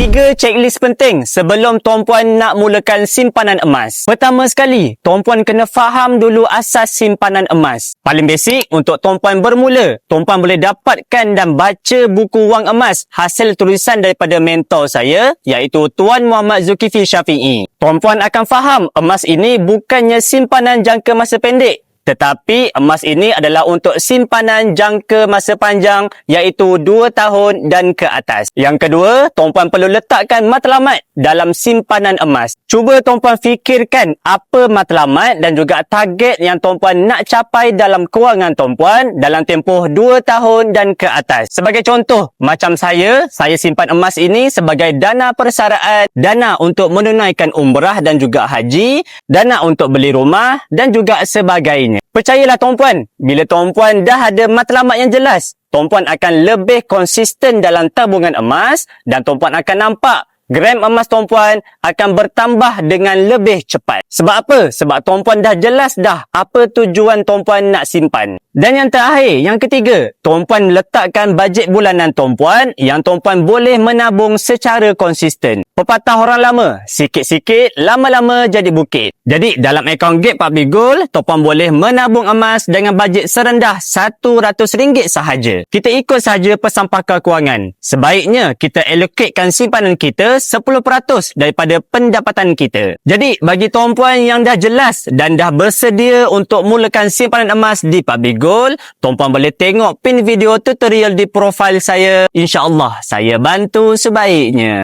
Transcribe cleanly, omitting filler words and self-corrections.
3 checklist penting sebelum tuan-puan nak mulakan simpanan emas. Pertama sekali, tuan-puan kena faham dulu asas simpanan emas. Paling basic, untuk tuan-puan bermula, tuan-puan boleh dapatkan dan baca buku wang emas hasil tulisan daripada mentor saya, iaitu Tuan Muhammad Zulkifli Syafi'i. Tuan-puan akan faham emas ini bukannya simpanan jangka masa pendek, tetapi emas ini adalah untuk simpanan jangka masa panjang, iaitu 2 tahun dan ke atas. Yang kedua, tuan-puan perlu letakkan matlamat dalam simpanan emas. Cuba tuan-puan fikirkan apa matlamat dan juga target yang tuan-puan nak capai dalam kewangan tuan-puan dalam tempoh 2 tahun dan ke atas. Sebagai contoh, macam saya simpan emas ini sebagai dana persaraan, dana untuk menunaikan umrah dan juga haji, dana untuk beli rumah dan juga sebagainya. Percayalah tuan-puan, bila tuan-puan dah ada matlamat yang jelas, tuan-puan akan lebih konsisten dalam tabungan emas dan tuan-puan akan nampak gram emas tuan-puan akan bertambah dengan lebih cepat. Sebab apa? Sebab tuan-puan dah jelas dah apa tujuan tuan-puan nak simpan. Dan yang terakhir, yang ketiga, tuan-puan letakkan bajet bulanan tuan-puan yang tuan-puan boleh menabung secara konsisten. Pepatah orang lama, sikit-sikit, lama-lama jadi bukit. Jadi, dalam akaun Gate Public Gold, tuan-puan boleh menabung emas dengan bajet serendah RM100 sahaja. Kita ikut sahaja pesan pakar kewangan. Sebaiknya, kita allocatekan simpanan kita 10% daripada pendapatan kita. Jadi, bagi tuan-puan yang dah jelas dan dah bersedia untuk mulakan simpanan emas di Public Gold, tuan-puan boleh tengok pin video tutorial di profil saya. InsyaAllah, saya bantu sebaiknya.